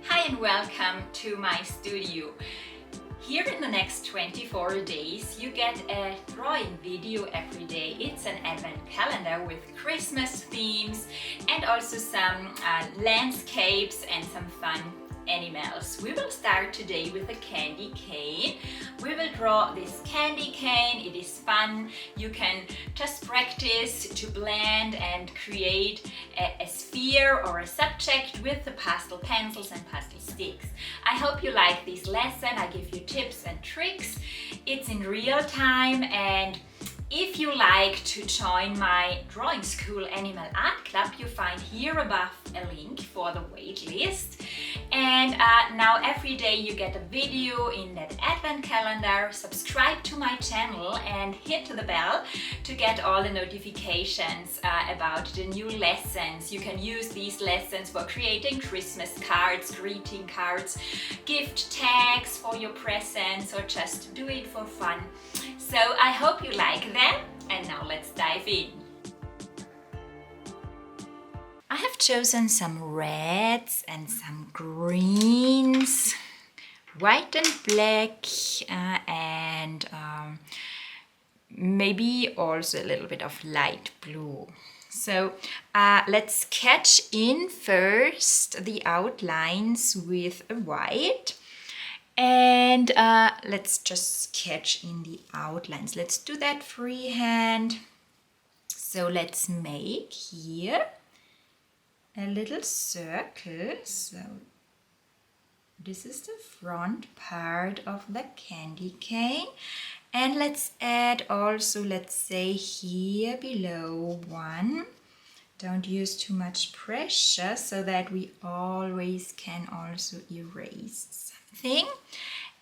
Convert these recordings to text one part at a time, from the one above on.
Hi and welcome to my studio. Here in the next 24 days you get a drawing video every day. It's an advent calendar with Christmas themes and also some landscapes and some fun animals. We will start today with a candy cane. We will draw this candy cane. It is fun. You can just practice to blend and create a sphere or a subject with the pastel pencils and pastel sticks. I hope you like this lesson. I give you tips and tricks. It's in real time, and if you like to join my Drawing School Animal Art Club, you find here above a link for the wait list. And now every day you get a video in that advent calendar. Subscribe to my channel and hit the bell to get all the notifications about the new lessons. You can use these lessons for creating Christmas cards, greeting cards, gift tags for your presents, or just do it for fun. So I hope you like them, and now let's dive in. I have chosen some reds and some greens, white and black, and maybe also a little bit of light blue. So let's sketch in first the outlines with a white. And let's just sketch in the outlines. Let's do that freehand. So let's make here a little circle. So this is the front part of the candy cane. And let's add also, let's say here below one. Don't use too much pressure so that we always can also erase something.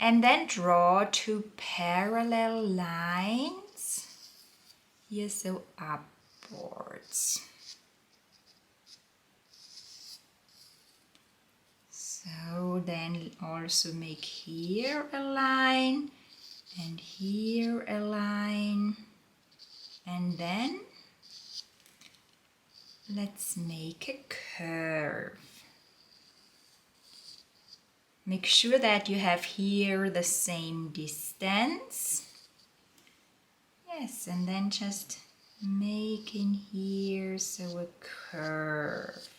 And then draw two parallel lines here, so upwards. So then also make here a line and here a line, and then let's make a curve. Make sure that you have here the same distance. Yes, and then just make in here so a curve.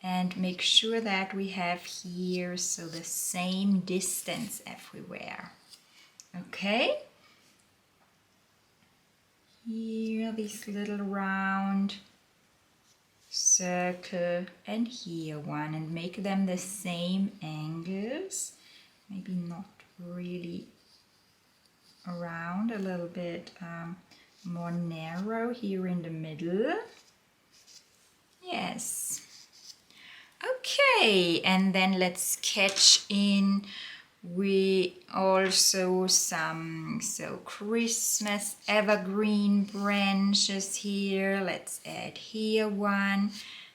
And make sure that we have here so the same distance everywhere. Okay? Here this little round circle, and here one, and make them the same angles, maybe not really around, a little bit more narrow here in the middle. Yes. Okay, and then let's sketch in also some Christmas evergreen branches here. Let's add here one.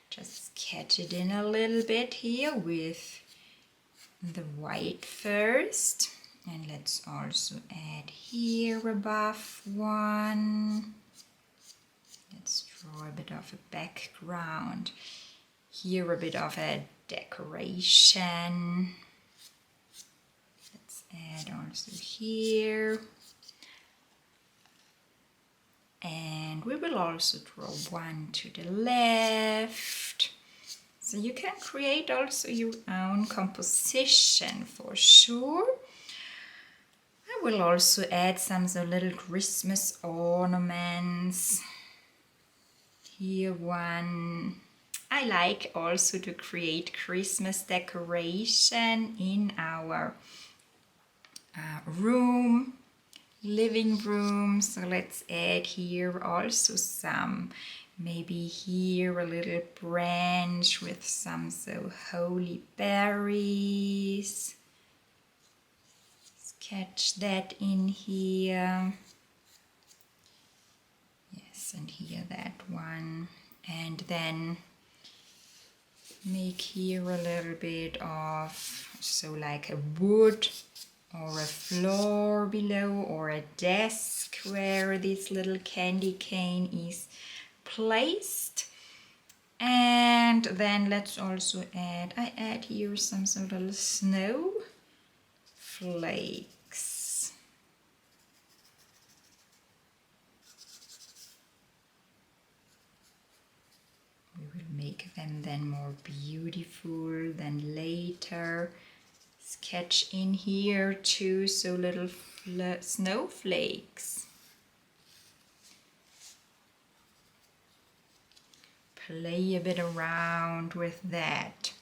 Just sketch it in a little bit here with the white first. And let's also add here above one. Let's draw a bit of a background. Here a bit of a decoration. Add also here, and we will also draw one to the left, so you can create also your own composition for sure. I will also add some little Christmas ornaments. Here one. I like also to create Christmas decoration in our living room. So let's add here also some, maybe here a little branch with some holy berries. Sketch that in here. Yes, and here that one. And then make here a little bit of, like a wood or a floor below, or a desk where this little candy cane is placed. And then let's also add, I add here some sort of snow flakes. We will make them then more beautiful than later. Sketch in here too, so little snowflakes. Play a bit around with that.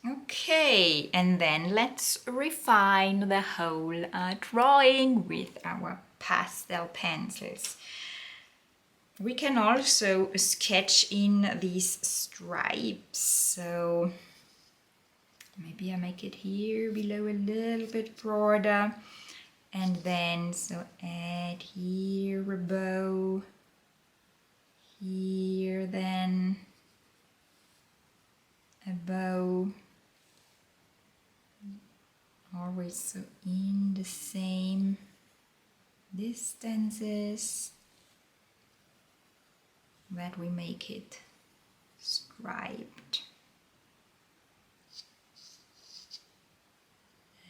Okay, and then let's refine the whole drawing with our pastel pencils. We can also sketch in these stripes, so maybe I make it here below a little bit broader, and then so add here a bow, here then a bow, always so in the same distances that we make it striped.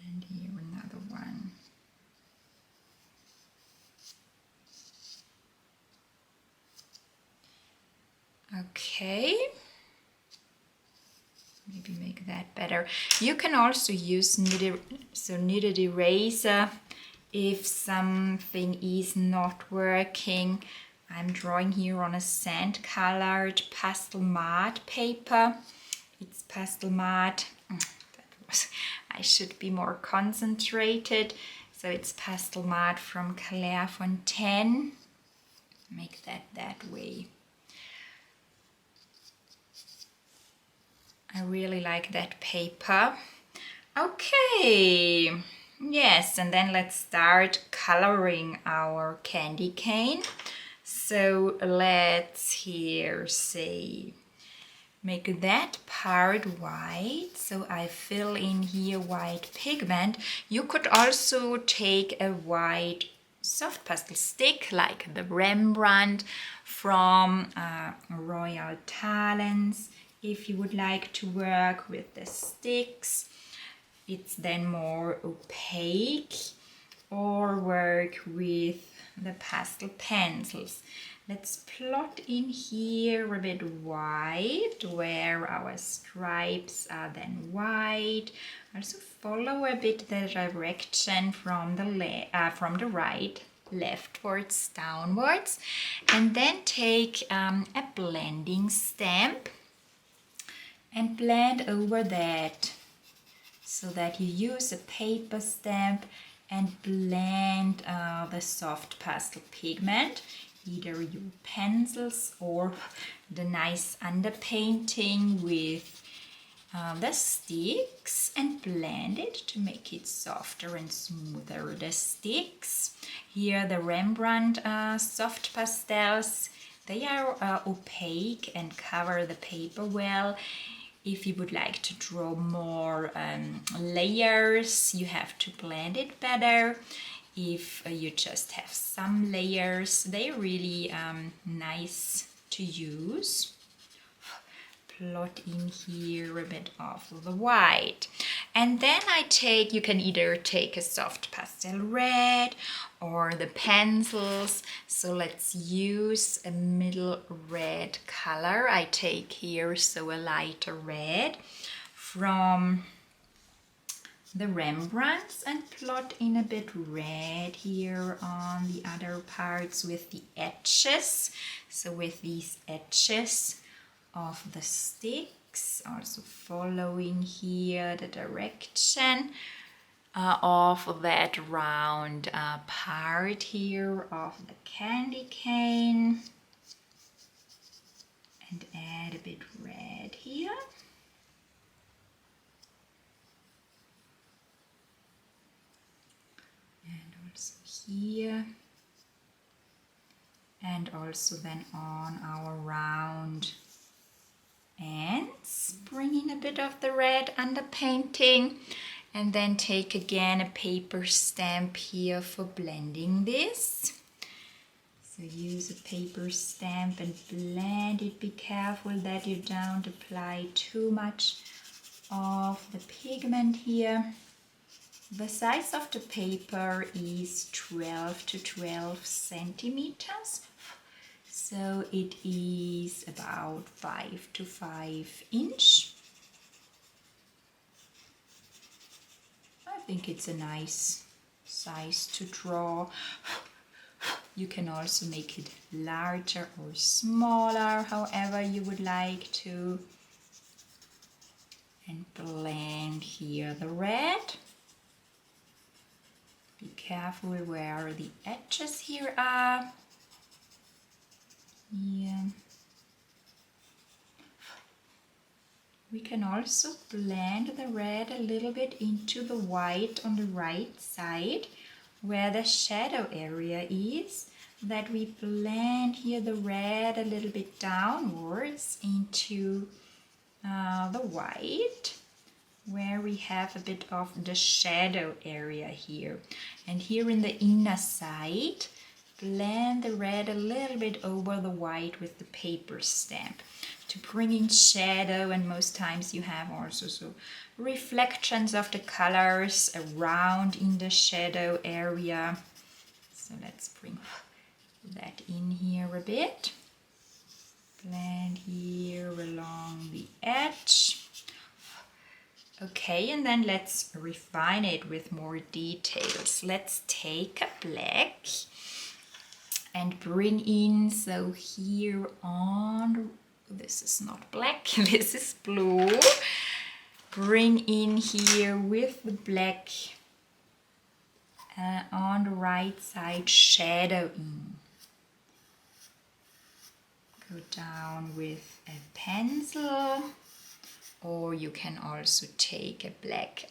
And here another one. Okay, maybe make that better. You can also use kneaded eraser if something is not working. I'm drawing here on a sand colored pastel matte paper. It's pastel matte. I should be more concentrated. So it's pastel matte from Clairefontaine. Make that way. I really like that paper. Okay, yes, and then let's start coloring our candy cane. So let's here say, make that part white. So I fill in here white pigment. You could also take a white soft pastel stick like the Rembrandt from Royal Talents. If you would like to work with the sticks, it's then more opaque, or work with the pastel pencils. Let's plot in here a bit white, where our stripes are then white. Also follow a bit the direction from the right, leftwards, downwards, and then take a blending stamp and blend over that, so that you use a paper stamp and blend the soft pastel pigment, either your pencils or the nice underpainting with the sticks, and blend it to make it softer and smoother. The sticks, here the Rembrandt soft pastels, they are opaque and cover the paper well. If you would like to draw more layers, you have to blend it better. If you just have some layers, they're really nice to use. Plot in here a bit of the white. And then you can either take a soft pastel red or the pencils. So let's use a middle red color. I take here so a lighter red from the Rembrandts, and plot in a bit red here on the other parts with the edges. So with these edges of the sticks, also following here the direction of that round part here of the candy cane, and add a bit red here. And also here, and also then on our round ends, bring in a bit of the red underpainting, and then take again a paper stamp here for blending this. So So use a paper stamp and blend it. Be careful that you don't apply too much of the pigment here. The size of the paper is 12 to 12 centimeters. So it is about 5 to 5 inch. I think it's a nice size to draw. You can also make it larger or smaller, however you would like to. And blend here the red. Be careful where the edges here are. Yeah. We can also blend the red a little bit into the white on the right side where the shadow area is, that we blend here the red a little bit downwards into the white where we have a bit of the shadow area here. And here in the inner side, blend the red a little bit over the white with the paper stamp to bring in shadow, and most times you have also so reflections of the colors around in the shadow area. So let's bring that in here a bit. Blend here along the edge. Okay, and then let's refine it with more details. Let's take a black and bring in, so here on, this is not black, this is blue. Bring in here with the black on the right side, shadow in. Go down with a pencil, or you can also take a black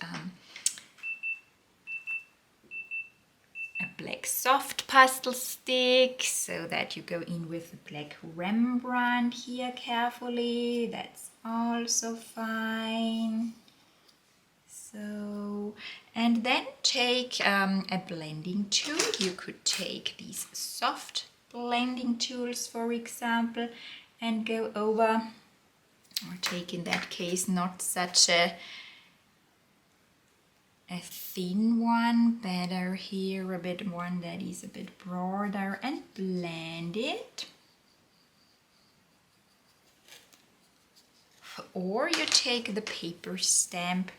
soft pastel stick, so that you go in with the black Rembrandt here carefully. That's also fine. So, and then take a blending tool. You could take these soft blending tools, for example, and go over, or take in that case not such a thin one, better here a bit one that is a bit broader, and blend it. Or you take the paper stamp,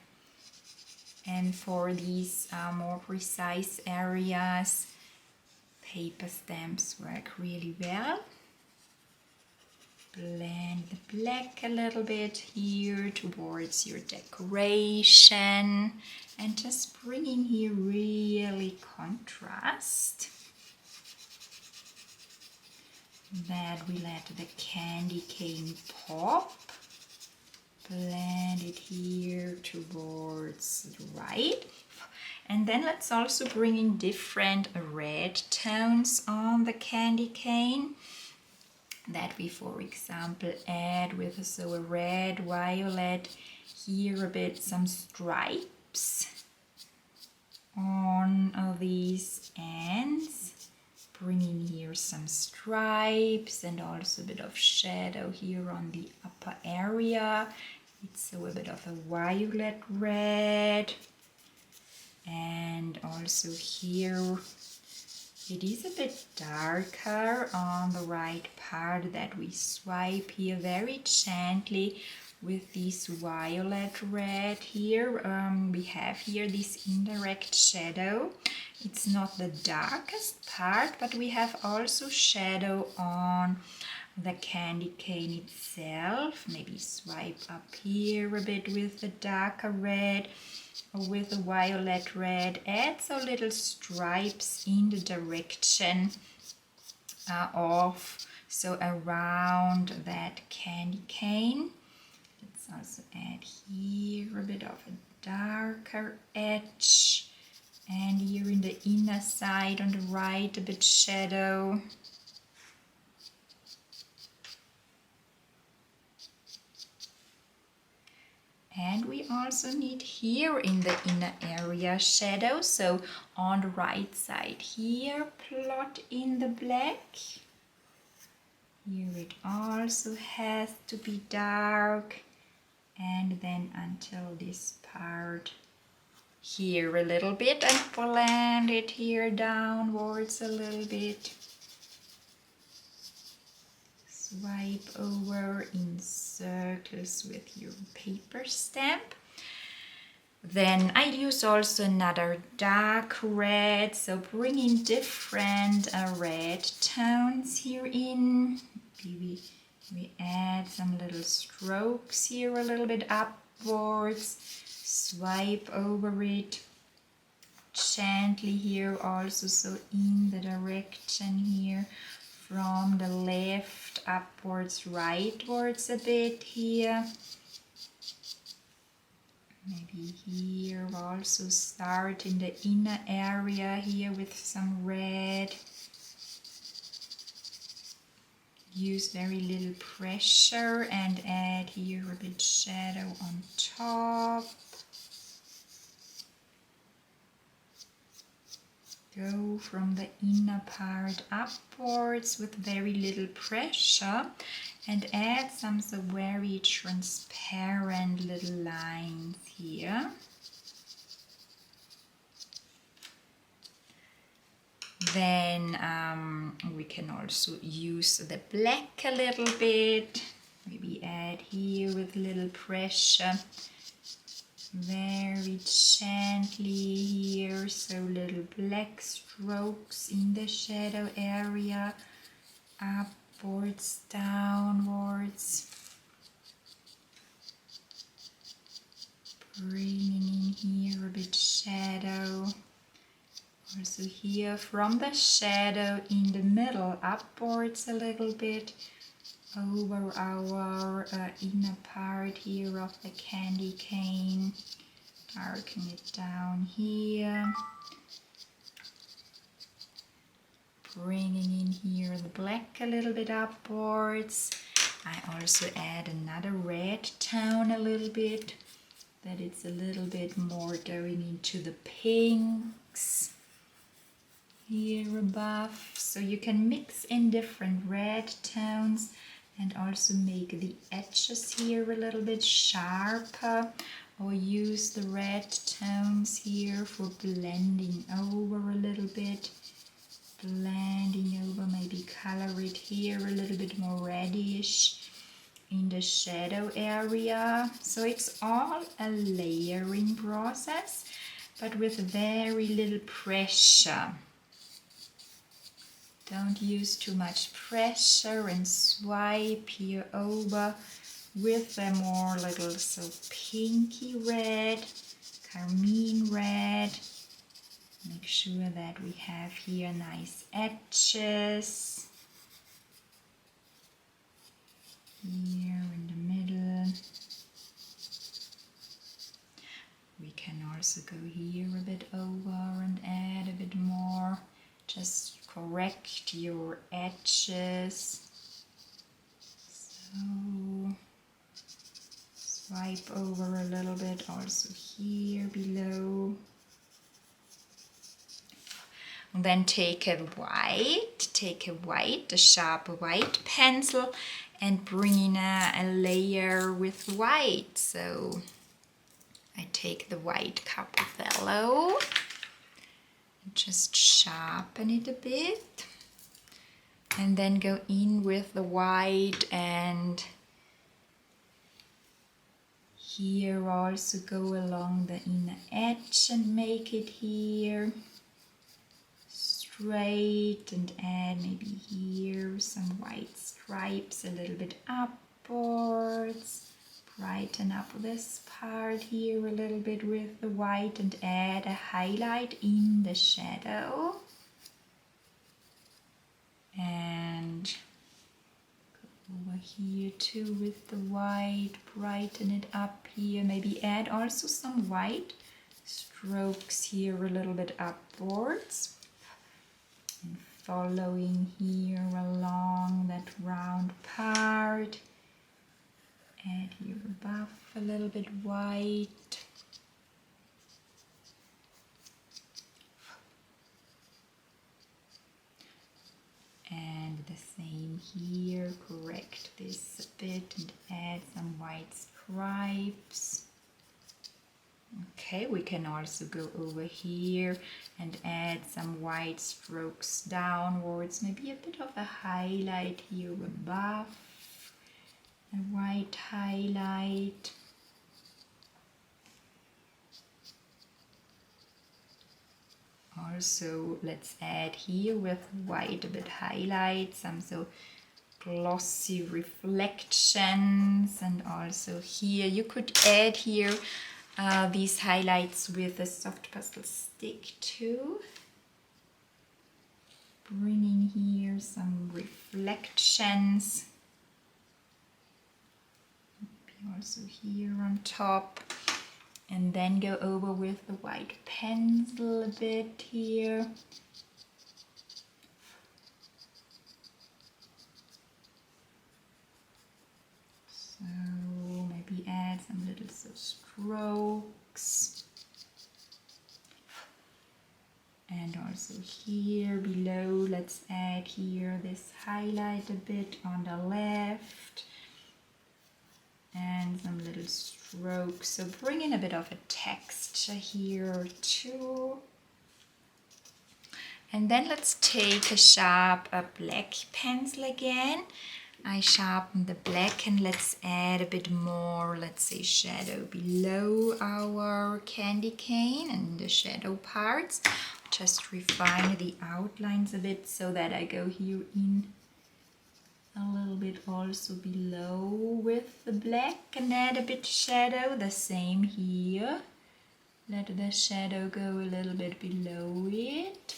and for these more precise areas, paper stamps work really well. Blend the black a little bit here towards your decoration, and just bringing here really contrast. That we let the candy cane pop. Blend it here towards the right. And then let's also bring in different red tones on the candy cane. That we, for example, add with a red, violet, here a bit some stripes on these ends. Bring in here some stripes and also a bit of shadow here on the upper area. It's a bit of a violet red, and also here it is a bit darker on the right part, that we swipe here very gently with this violet red here. We have here this indirect shadow. It's not the darkest part, but we have also shadow on the candy cane itself. Maybe swipe up here a bit with the darker red, or with the violet red. Add so little stripes in the direction of, so around that candy cane. Let's also add here a bit of a darker edge, and here in the inner side on the right a bit shadow. And we also need here in the inner area shadow. So on the right side here, plot in the black. Here it also has to be dark. And then until this part here a little bit, and blend it here downwards a little bit. Swipe over in circles with your paper stamp. Then I use also another dark red, so bring in different red tones here in. Maybe we add some little strokes here a little bit upwards. Swipe over it gently here also, so in the direction here from the left upwards, rightwards a bit here. Maybe here also start in the inner area here with some red. Use very little pressure and add here a bit shadow on top. Go from the inner part upwards with very little pressure and add some so very transparent little lines here. Then we can also use the black a little bit. Maybe add here with little pressure. Very gently here, so little black strokes in the shadow area, upwards, downwards. Bringing in here a bit shadow. Also here from the shadow in the middle, upwards a little bit. Over our inner part here of the candy cane, darken it down here, bringing in here the black a little bit upwards. I also add another red tone a little bit, that it's a little bit more going into the pinks here above, so you can mix in different red tones and also make the edges here a little bit sharper, or use the red tones here for blending over a little bit. Blending over, maybe color it here a little bit more reddish in the shadow area. So it's all a layering process, but with very little pressure. Don't use too much pressure and swipe here over with a more little so pinky red, carmine red. Make sure that we have here nice edges. Here in the middle. We can also go here a bit over and add a bit more. Just correct your edges. So swipe over a little bit also here below. And then take a sharp white pencil and bring in a layer with white. So I take the white Capello. Just sharpen it a bit and then go in with the white, and here also go along the inner edge and make it here straight, and add maybe here some white stripes a little bit upwards. Brighten up this part here a little bit with the white and add a highlight in the shadow. And go over here too with the white, brighten it up here. Maybe add also some white strokes here a little bit upwards. And following here along that round part. add here above a little bit white. And the same here, correct this a bit and add some white stripes. Okay, we can also go over here and add some white strokes downwards, maybe a bit of a highlight here above, a white highlight. Also, let's add here with white a bit highlight, some so glossy reflections, and also here you could add here these highlights with a soft pastel stick too. Bringing here some reflections. Maybe also here on top. And then go over with the white pencil a bit here. So maybe add some little strokes. And also here below, let's add here this highlight a bit on the left. And some little strokes, so bring in a bit of a texture here too. And then let's take a sharp black pencil again. I sharpen the black and let's add a bit more, let's say, shadow below our candy cane and the shadow parts. Just refine the outlines a bit so that I go here in a little bit also below with the black and add a bit shadow. The same here. Let the shadow go a little bit below it.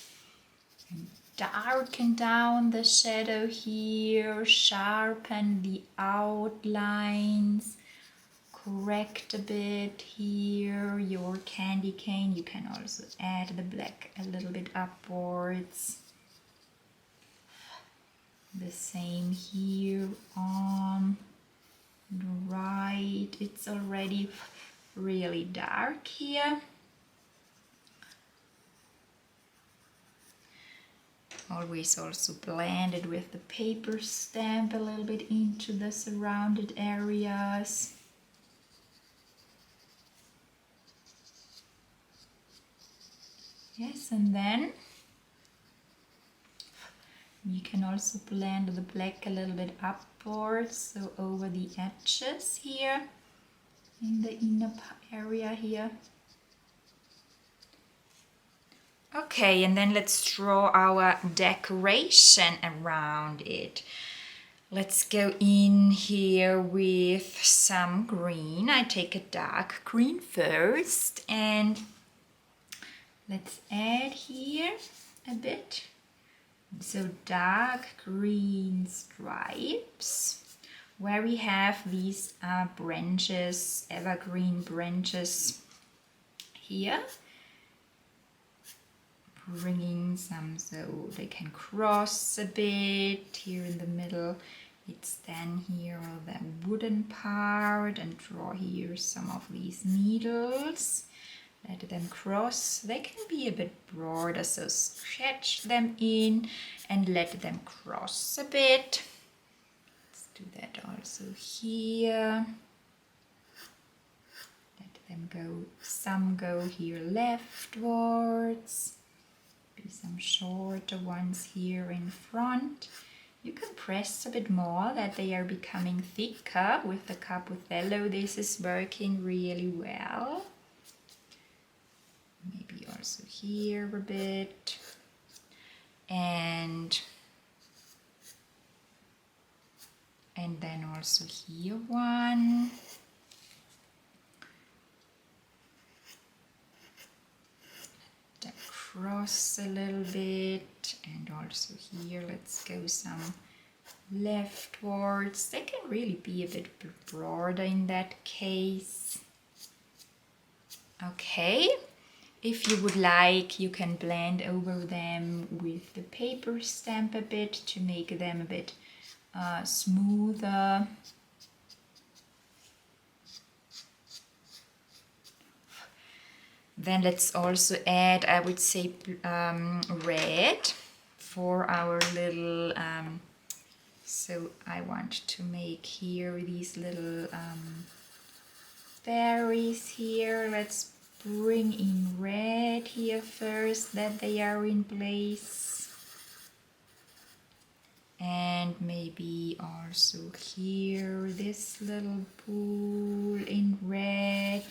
And darken down the shadow here. Sharpen the outlines. Correct a bit here your candy cane. You can also add the black a little bit upwards. The same here on the right. It's already really dark here. Always also blend it with the paper stamp a little bit into the surrounded areas. Yes, and then you can also blend the black a little bit upwards, so over the edges here, in the inner area here. Okay, and then let's draw our decoration around it. Let's go in here with some green. I take a dark green first, and let's add here a bit. So dark green stripes, where we have these branches, evergreen branches here. Bringing some so they can cross a bit here in the middle. It's then here the wooden part, and draw here some of these needles. Let them cross. They can be a bit broader, so stretch them in and let them cross a bit. Let's do that also here. Let them go, some go here leftwards. Be some shorter ones here in front. You can press a bit more that they are becoming thicker with the Caputello. This is working really well. Maybe also here a bit, and then also here one. Across a little bit, and also here let's go some leftwards. They can really be a bit broader in that case. Okay. If you would like, you can blend over them with the paper stamp a bit to make them a bit smoother. Then let's also add, I would say, red for our little, so I want to make here these little berries here. Let's bring in red here first, that they are in place. And maybe also here, this little pool in red.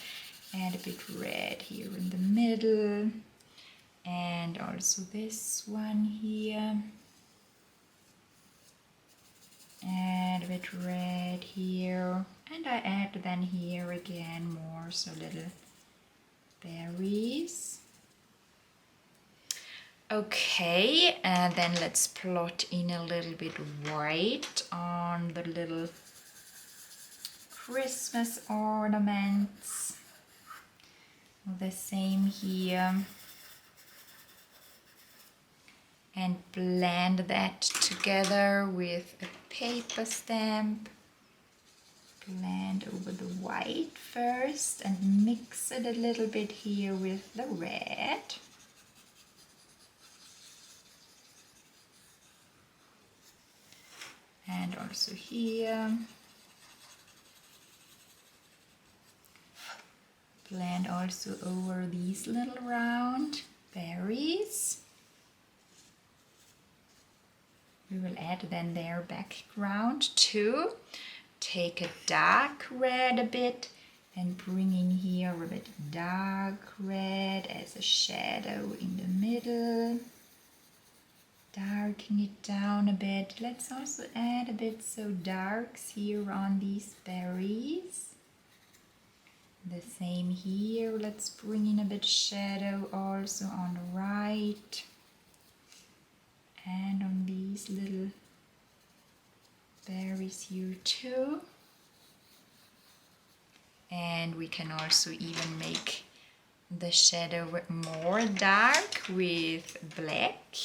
Add a bit red here in the middle, and also this one here. Add a bit red here, and I add then here again more, so little berries. Okay, and then let's plot in a little bit white on the little Christmas ornaments. The same here, and blend that together with a paper stamp. Blend over the white first and mix it a little bit here with the red. And also here. Blend also over these little round berries. We will add then their background too. Take a dark red a bit and bring in here a bit dark red as a shadow in the middle. Darken it down a bit. Let's also add a bit so darks here on these berries. The same here, let's bring in a bit shadow also on the right and on these little berries here too. And we can also even make the shadow more dark with black,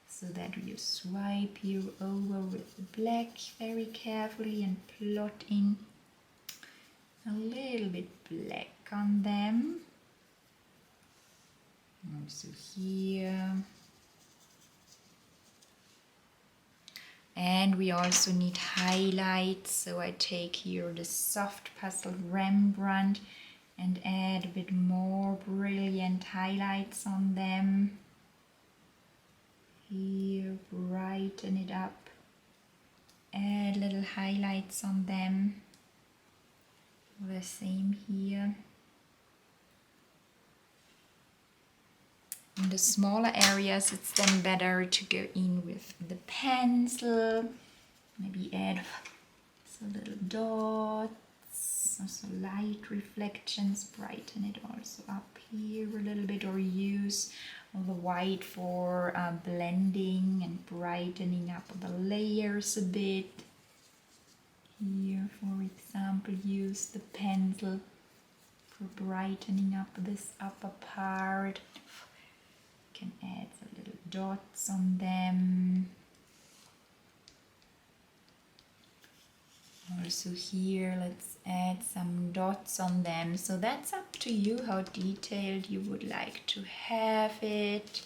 so that you swipe here over with the black very carefully and plot in a little bit black on them. Also here. And we also need highlights, so I take here the soft pastel Rembrandt and add a bit more brilliant highlights on them. Here, brighten it up. Add little highlights on them. The same here. In the smaller areas, it's then better to go in with the pencil. Maybe add some little dots, also light reflections. Brighten it also up here a little bit, or use the white for blending and brightening up the layers a bit. Here, for example, use the pencil for brightening up this upper part. You can add some little dots on them. Also here, let's add some dots on them. So that's up to you how detailed you would like to have it.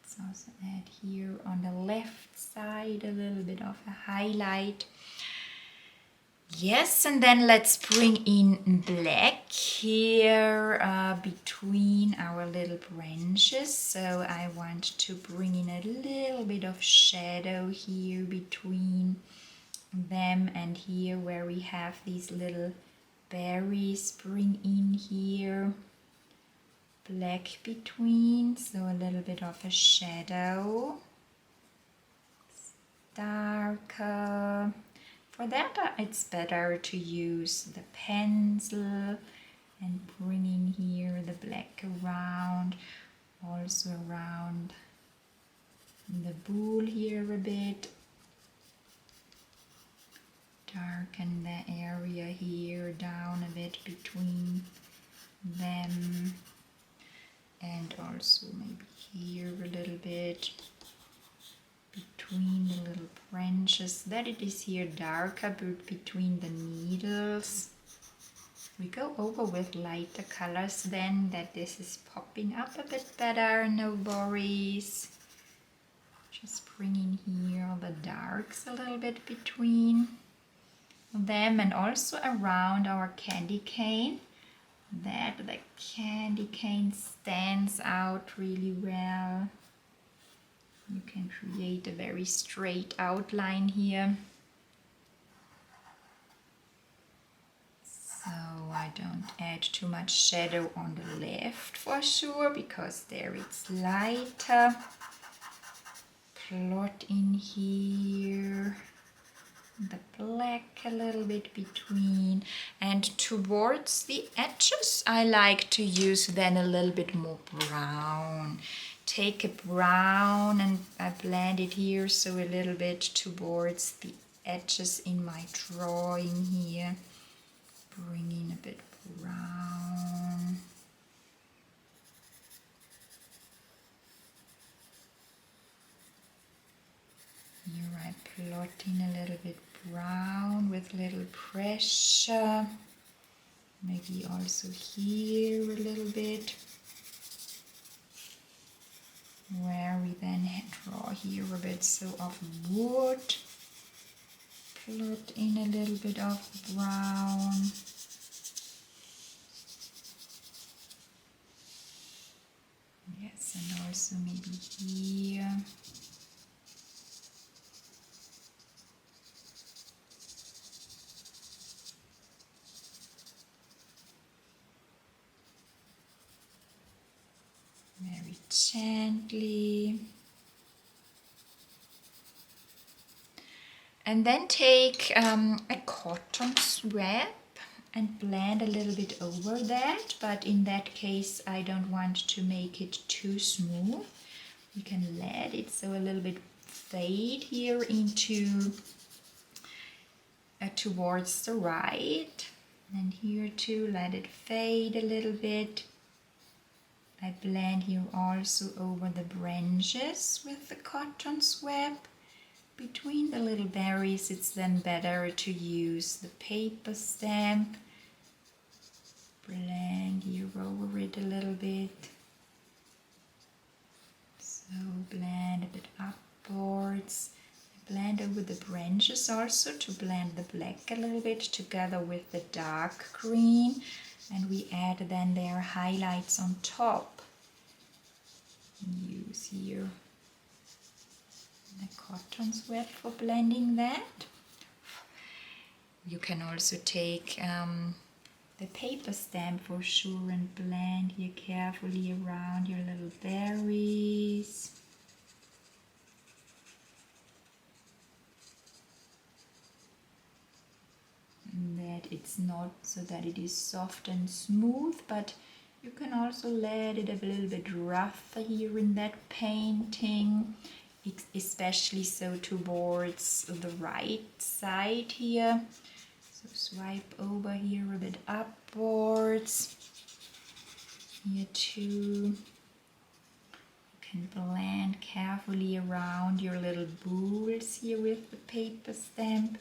Let's also add here on the left side a little bit of a highlight. Yes, and then let's bring in black here between our little branches. So I want to bring in a little bit of shadow here between them and here where we have these little berries. Bring in here black between, so a little bit of a shadow. Darker. For that, it's better to use the pencil and bring in here the black around, also around the bowl here a bit. Darken the area here down a bit between them, and also maybe here a little bit between the little branches, that it is here darker, but between the needles. We go over with lighter colors then, that this is popping up a bit better, no worries. Just bringing here the darks a little bit between them and also around our candy cane, that the candy cane stands out really well. You can create a very straight outline here. So I don't add too much shadow on the left for sure, because there it's lighter. Plot in here the black a little bit between, and towards the edges I like to use then a little bit more brown. Take a brown and I blend it here, so a little bit towards the edges in my drawing here. Bring in a bit brown. Here I plot in a little bit brown with little pressure. Maybe also here a little bit. Where we then draw here a bit so of wood. Plot in a little bit of brown. Yes, and also maybe here. Very gently. And then take a cotton swab and blend a little bit over that, but in that case I don't want to make it too smooth. You can let it so a little bit fade here into towards the right, and here too let it fade a little bit. I blend here also over the branches with the cotton swab. Between the little berries it's then better to use the paper stamp. Blend here over it a little bit. So blend a bit upwards. Blend over the branches also to blend the black a little bit together with the dark green. And we add then their highlights on top. Use here the cotton swab for blending that. You can also take the paper stamp for sure and blend here carefully around your little berries. And that it's not so that it is soft and smooth, but you can also let it a little bit rougher here in that painting. Especially so towards the right side here. So swipe over here a bit upwards. Here too. You can blend carefully around your little boules here with the paper stamp.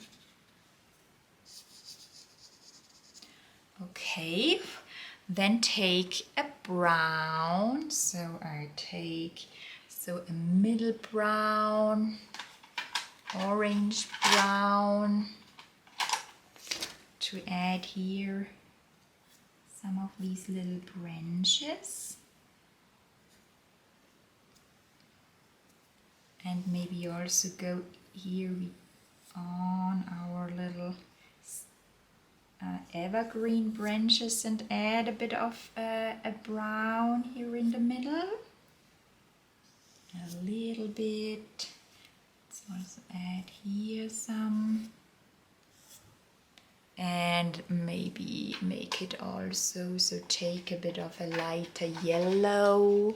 Okay, then take a brown. So I take a middle brown, orange brown, to add here some of these little branches. And maybe also go here on our little evergreen branches and add a bit of a brown here in the middle. A little bit. Let's also add here some. And maybe make it also, so take a bit of a lighter yellow.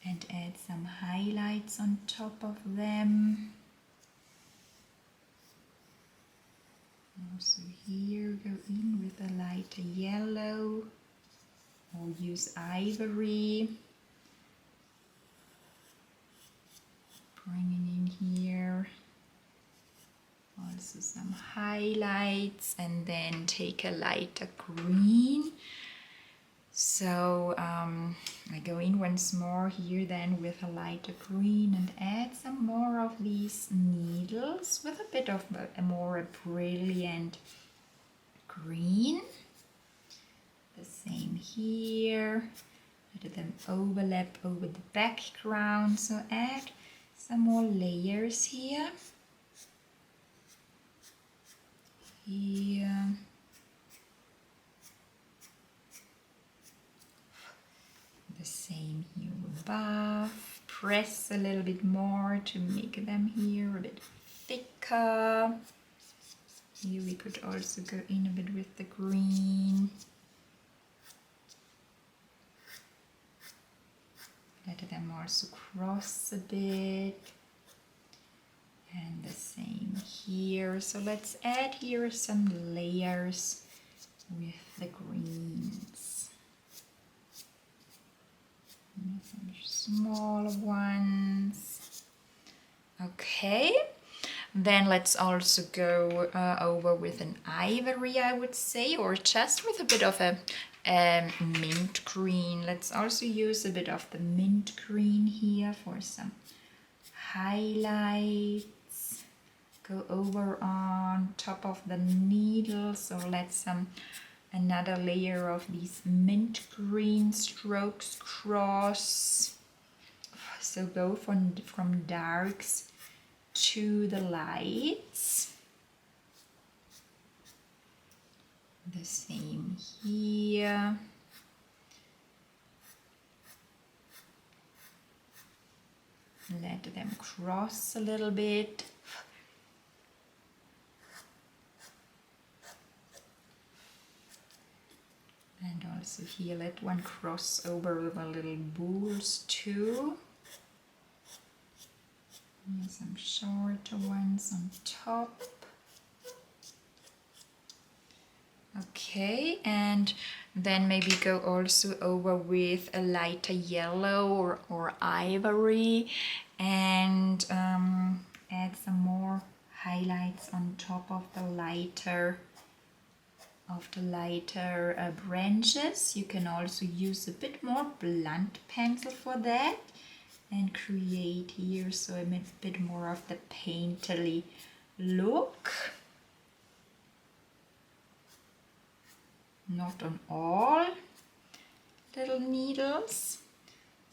And add some highlights on top of them. Also here go in with a lighter yellow. Or use ivory. Bringing in here Also some highlights, and then take a lighter green. So I go in once more here then with a lighter green and add some more of these needles with a bit of a more brilliant green. The same here. Let them overlap over the background. So add some more layers here. Here. The same here above. Press a little bit more to make them here a bit thicker. Here we could also go in a bit with the green. Let them also cross a bit. And the same here. So let's add here some layers with the greens. And some smaller ones. Okay. Then let's also go over with an ivory, I would say, or just with a bit of a mint green. Let's also use a bit of the mint green here for some highlights. Go over on top of the needle, so let's another layer of these mint green strokes cross. So go from darks to the lights. The same here. Let them cross a little bit. And also here let one cross over the little balls too. And some shorter ones on top. Okay, and then maybe go also over with a lighter yellow or ivory, and add some more highlights on top of the lighter branches. You can also use a bit more blunt pencil for that and create here so a bit more of the painterly look. Not on all little needles.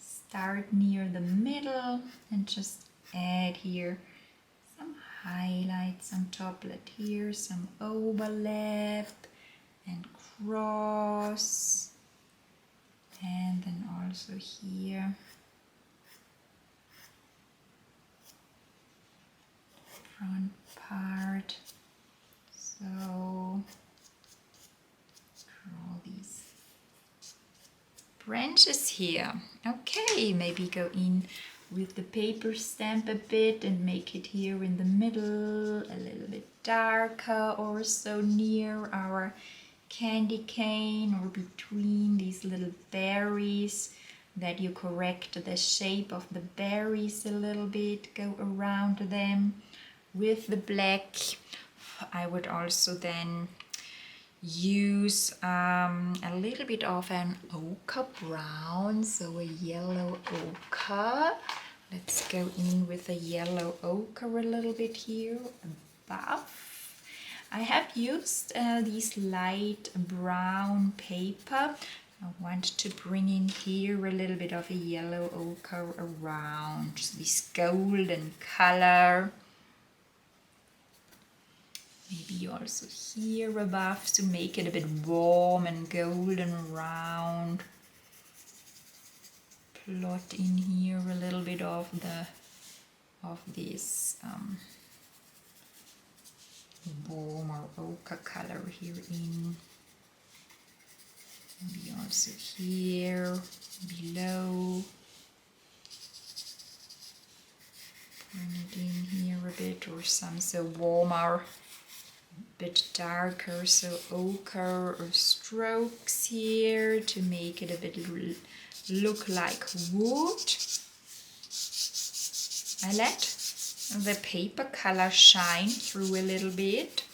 Start near the middle and just add here some highlights on top. Let here some overlap and cross, and then also here front part. So draw these branches here. Okay, maybe go in with the paper stamp a bit and make it here in the middle a little bit darker, or so near our candy cane or between these little berries, that you correct the shape of the berries a little bit, go around them with the black. I would also then use a little bit of an ochre brown, so a yellow ochre. Let's go in with a yellow ochre a little bit here above. I have used these light brown paper. I want to bring in here a little bit of a yellow ochre around, this golden color. Maybe also here above to make it a bit warm and golden around. Plot in here a little bit of this warmer ochre color here in. Maybe also here below. Bring it in here a bit, or some so warmer, bit darker, so ochre or strokes here to make it a bit look like wood. I let the paper color shine through a little bit,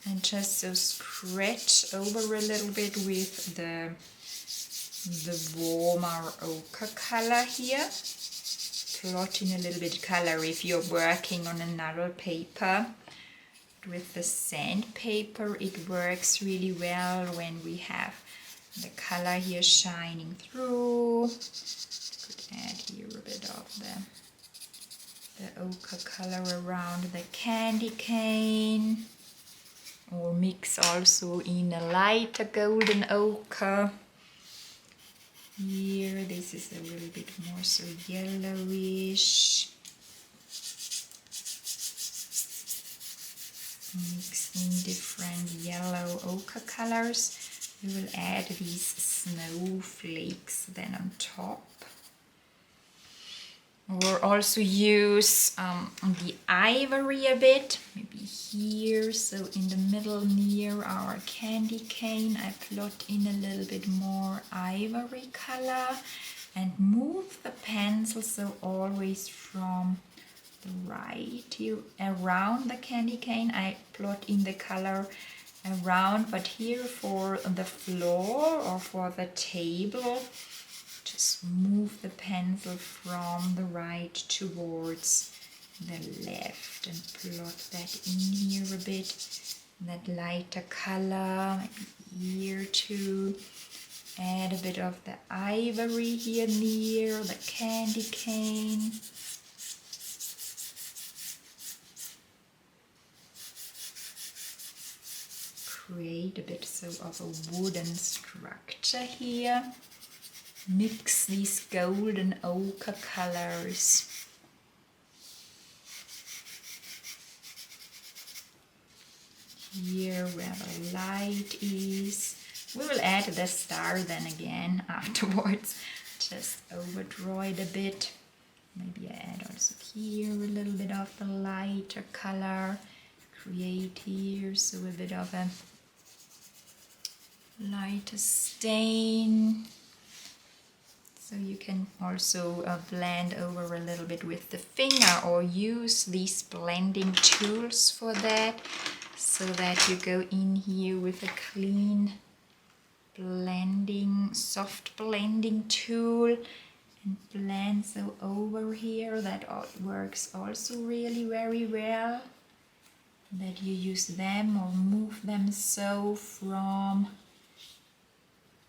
and just so scratch over a little bit with the warmer ochre color here. Plot in a little bit color if you're working on another paper. With the sandpaper it works really well when we have the color here shining through. Could add here a bit of the ochre color around the candy cane, or mix also in a lighter golden ochre. Here this is a little bit more so yellowish. Mix in different yellow ochre colors. We will add these snowflakes then on top. Or also use the ivory a bit, maybe here, so in the middle near our candy cane I plot in a little bit more ivory color and move the pencil so always from the right here around the candy cane. I plot in the color around, but here for the floor or for the table, just move the pencil from the right towards the left and plot that in here a bit, that lighter color, maybe here too. Add a bit of the ivory here near the candy cane. Create a bit so of a wooden structure here. Mix these golden ochre colors. Here where the light is. We will add the star then again afterwards. Just overdraw it a bit. Maybe I add also here a little bit of the lighter color. Create here so a bit of a lighter stain. So you can also blend over a little bit with the finger or use these blending tools for that, so that you go in here with a clean blending, soft blending tool and blend so over here. That works also really very well. That you use them or move them so from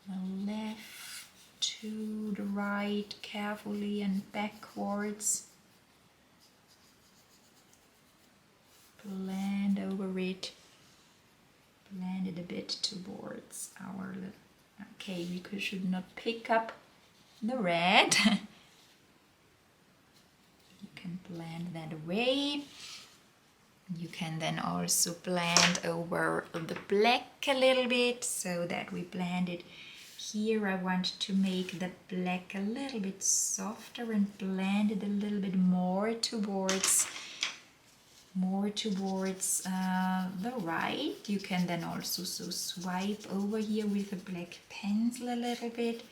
the left to the right carefully and backwards. Blend over it. Blend it a bit towards our little... Okay, we should not pick up the red. You can blend that away. You can then also blend over the black a little bit, so that we blend it here. I want to make the black a little bit softer and blend it a little bit more towards the right. You can then also so swipe over here with a black pencil a little bit,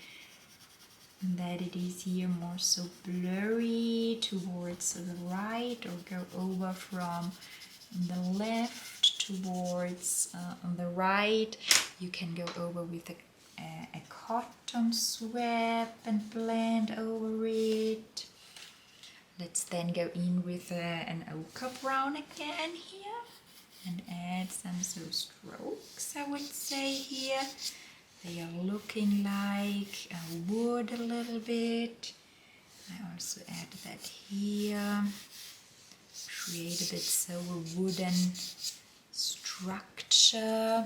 that it is here more so blurry towards the right, or go over from the left towards the right. You can go over with a cotton swab and blend over it. Let's then go in with an ochre brown again here and add some strokes, I would say here. They are looking like wood a little bit. I also add that here. Create a bit so a wooden structure.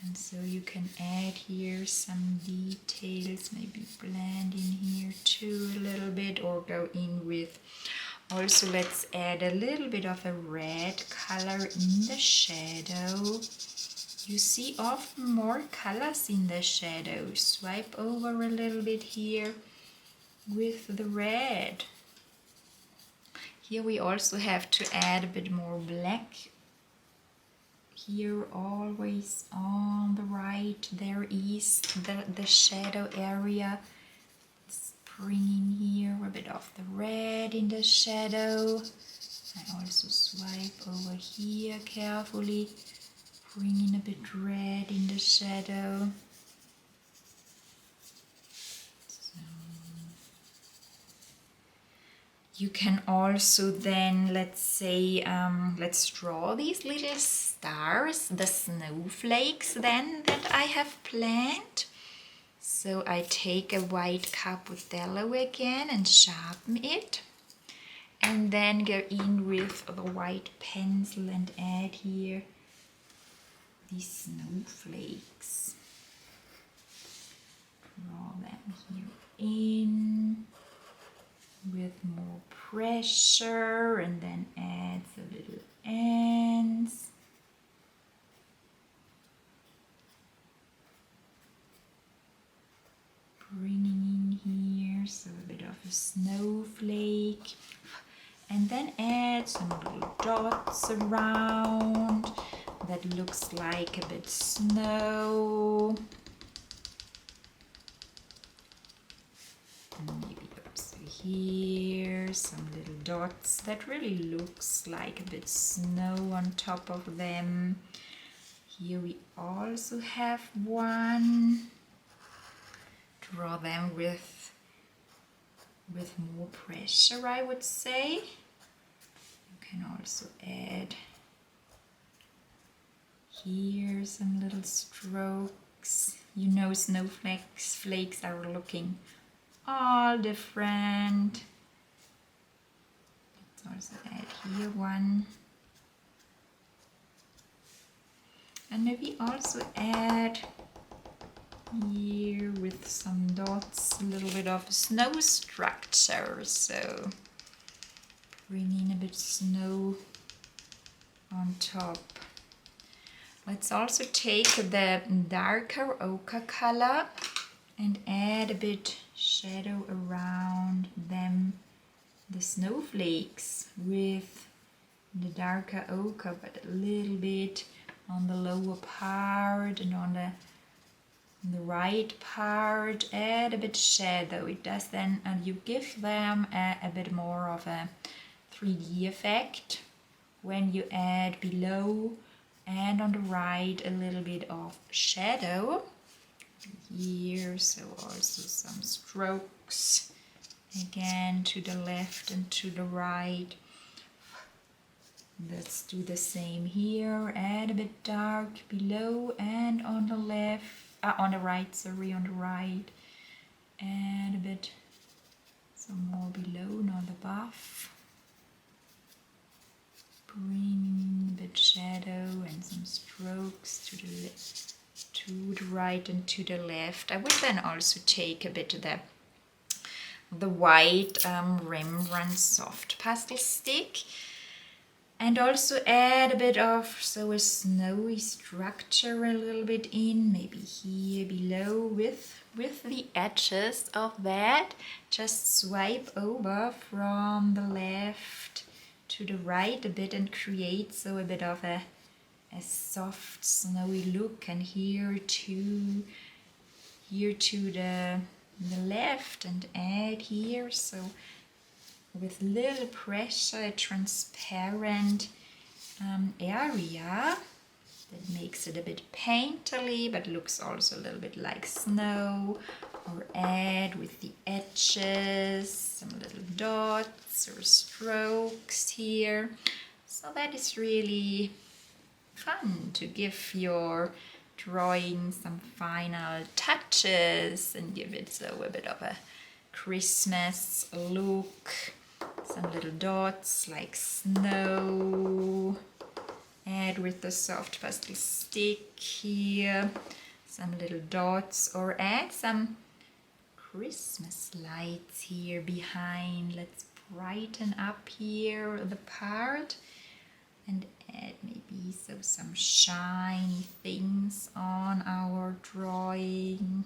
And so you can add here some details, maybe blend in here too a little bit, or go in with, also let's add a little bit of a red color in the shadow. You see often more colors in the shadow. Swipe over a little bit here with the red. Here we also have to add a bit more black. Here always on the right there is the shadow area. It's bring in here a bit of the red in the shadow. I also swipe over here carefully, bring in a bit red in the shadow. So you can also then, let's say, let's draw these little stars, the snowflakes then that I have planned. So I take a white Capodello again and sharpen it. And then go in with the white pencil and add here these snowflakes. Draw them here in with more pressure and then add the little ends. Bringing in here, so a bit of a snowflake. And then add some little dots around that looks like a bit snow. And maybe also here some little dots that really looks like a bit snow on top of them. Here we also have one. Draw them with more pressure, I would say. You can also add here some little strokes. You know, snowflakes are looking all different. Let's also add here one. And maybe also add here with some dots, a little bit of a snow structure. So bring in a bit of snow on top. Let's also take the darker ochre color and add a bit shadow around them, the snowflakes, with the darker ochre, but a little bit on the lower part and on the right part. Add a bit shadow. It does then, and you give them a bit more of a 3D effect when you add below and on the right a little bit of shadow here. So also some strokes again to the left and to the right. Let's do the same here. Add a bit dark below and on the left, on the right, sorry, on the right. Add a bit, some more below, not above. Bring a bit shadow and some strokes to the right and to the left. I would then also take a bit of the white Rembrandt soft pastel stick. And also add a bit of, so a snowy structure a little bit in, maybe here below with the edges of that. Just swipe over from the left to the right a bit and create so a bit of a soft snowy look. And here to the left and add here, so with little pressure, a transparent area that makes it a bit painterly but looks also a little bit like snow. Or add with the edges some little dots or strokes here. So that is really fun to give your drawing some final touches and give it so a bit of a Christmas look. Some little dots like snow. Add with the soft pastel stick here some little dots, or add some Christmas lights here behind. Let's brighten up here the part and add maybe some shiny things on our drawing.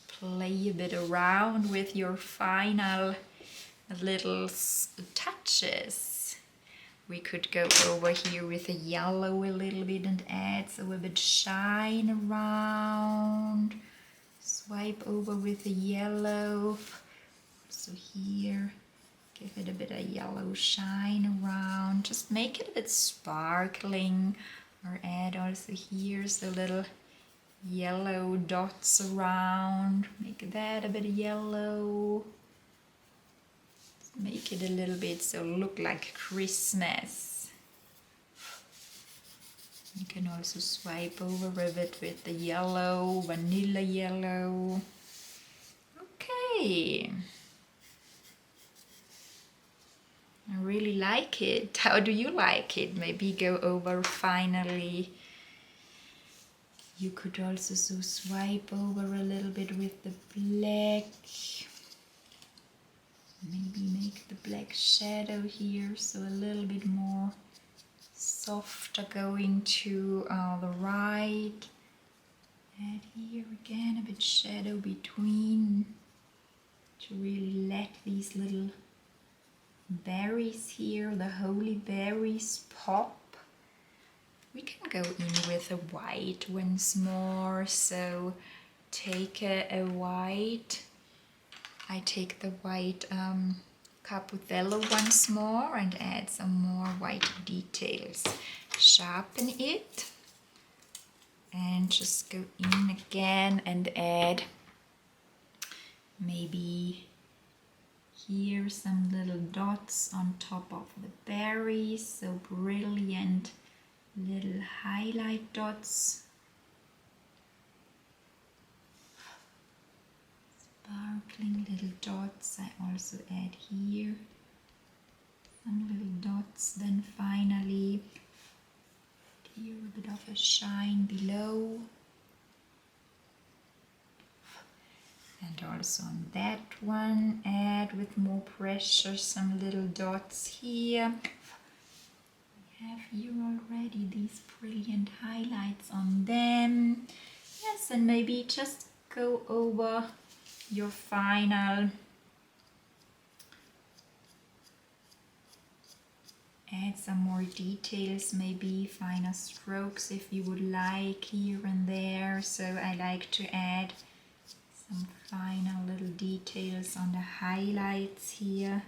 Play a bit around with your final little touches. We could go over here with a yellow a little bit and add so a bit shine around. Swipe over with the yellow. So here, give it a bit of yellow shine around. Just make it a bit sparkling. Or add also here the little yellow dots around. Make that a bit yellow. Make it a little bit so look like Christmas. You can also swipe over a bit with the yellow, vanilla yellow. Okay. I really like it. How do you like it? Maybe go over finally. You could also so swipe over a little bit with the black. Maybe make the black shadow here, so a little bit more softer going to the right. Add here again a bit shadow between to really let these little berries here, the holy berries, pop. We can go in with a white once more, so take a white. I take the white Capputello once more and add some more white details. Sharpen it and just go in again and add maybe here some little dots on top of the berries, so brilliant little highlight dots. Sparkling little dots. I also add here some little dots. Then finally here a bit of a shine below. And also on that one, add with more pressure some little dots here. We have here already these brilliant highlights on them. Yes, and maybe just go over your final. Add some more details, maybe finer strokes if you would like here and there. So I like to add some finer little details on the highlights here.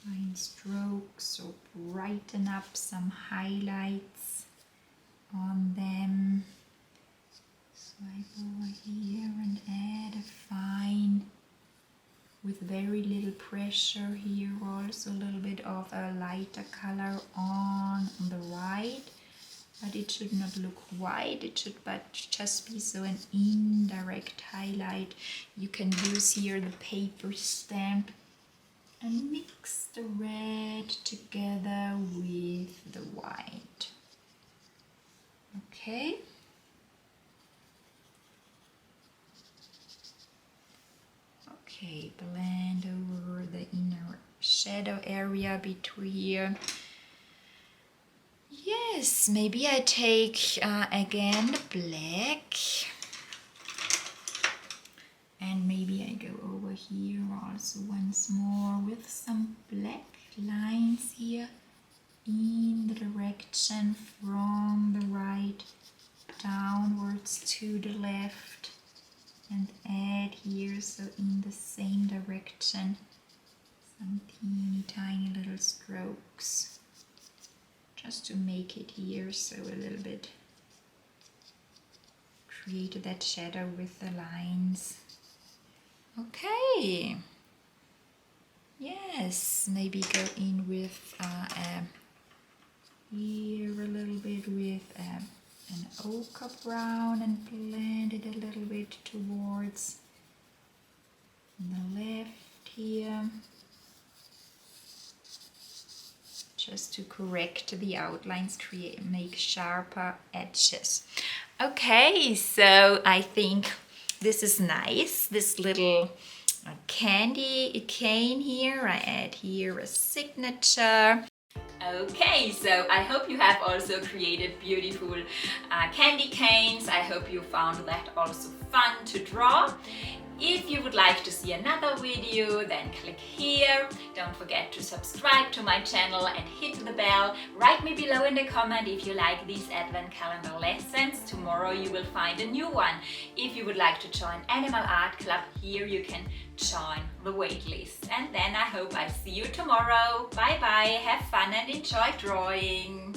Fine strokes, so brighten up some highlights on them. Swipe over here and add a fine, with very little pressure here, also a little bit of a lighter color on the right. But it should not look white, it should but just be so an indirect highlight. You can use here the paper stamp and mix the red together with the white. Okay. Okay, blend over the inner shadow area between. Yes, maybe I take again the black, and maybe I go over here also once more with some black lines here in the direction from the right downwards to the left, and add here so in the same direction some teeny tiny little strokes. Just to make it here so a little bit create that shadow with the lines. Okay. Yes, maybe go in with here a little bit with an ochre brown and blend it a little bit towards the left here. Just to correct the outlines, make sharper edges. Okay, so I think this is nice. This little candy cane here. I add here a signature. Okay, so I hope you have also created beautiful candy canes. I hope you found that also fun to draw. If you would like to see another video, then click here. Don't forget to subscribe to my channel and hit the bell. Write me below in the comment if you like these advent calendar lessons. Tomorrow you will find a new one. If you would like to join Animal Art Club, here you can join the waitlist. And then I hope I see you tomorrow. Bye bye, have fun and enjoy drawing.